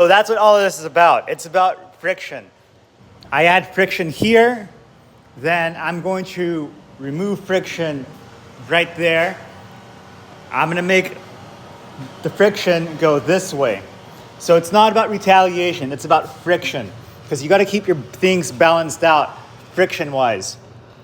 So that's what all of this is about. It's about friction. I add friction here, then I'm going to remove friction right there. I'm gonna make the friction go this way. So it's not about retaliation, it's about friction. Because you gotta keep your things balanced out friction-wise.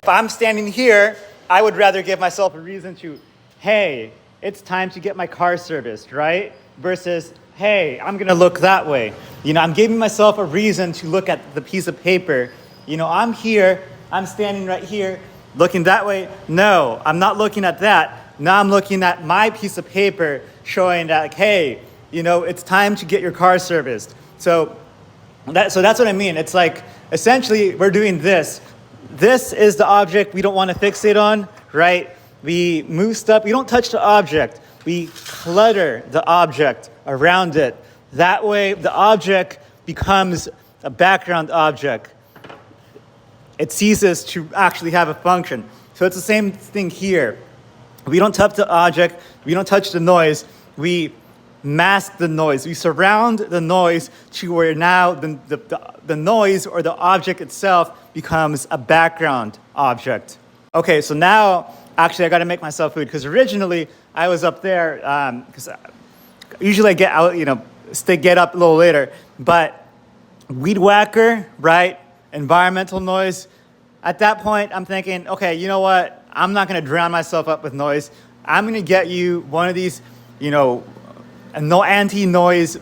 If I'm standing here, I would rather give myself a reason to, hey, it's time to get my car serviced, right? Versus, hey, I'm gonna look that way. I'm giving myself a reason to look at the piece of paper. I'm here, I'm standing right here, looking that way. No, I'm not looking at that. Now I'm looking at my piece of paper showing that, like, hey, it's time to get your car serviced. So that's what I mean. It's like, essentially, we're doing this. This is the object we don't want to fixate on, right? We move stuff, we don't touch the object. We clutter the object around it. That way, the object becomes a background object. It ceases to actually have a function. So it's the same thing here. We don't touch the object, we don't touch the noise, we mask the noise. We surround the noise to where now the noise or the object itself becomes a background object. Okay, so now, actually I gotta make myself food, because originally I was up there, because usually I get out, get up a little later, but weed whacker, right? Environmental noise. At that point, I'm thinking, okay, you know what? I'm not gonna drown myself up with noise. I'm gonna get you one of these, no anti-noise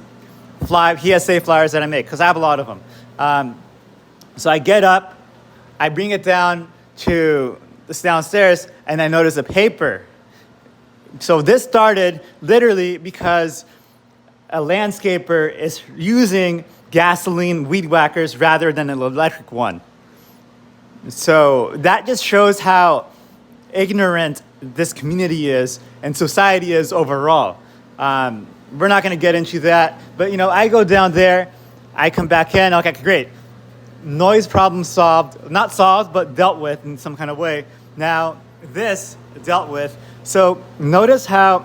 PSA flyers that I make, because I have a lot of them. So I get up, I bring it down to the downstairs, and I notice a paper. So this started literally because a landscaper is using gasoline weed whackers rather than an electric one. So that just shows how ignorant this community is and society is overall. We're not going to get into that, but I go down there, I come back in, okay, great. Noise problem solved, not solved, but dealt with in some kind of way. Now, this dealt with. So notice how,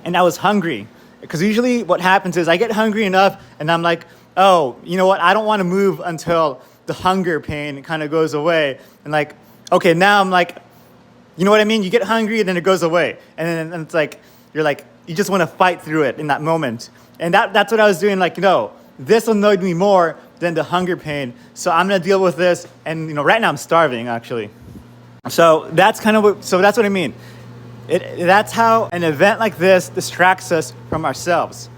and I was hungry, because usually what happens is I get hungry enough and I'm like, oh, you know what? I don't want to move until the hunger pain kind of goes away. And like, okay, now I'm like, you know what I mean? You get hungry and then it goes away. And then it's like, you just want to fight through it in that moment. And that's what I was doing. Like, this annoyed me more than the hunger pain. So I'm going to deal with this. And, right now I'm starving, actually. So that's what I mean. That's how an event like this distracts us from ourselves.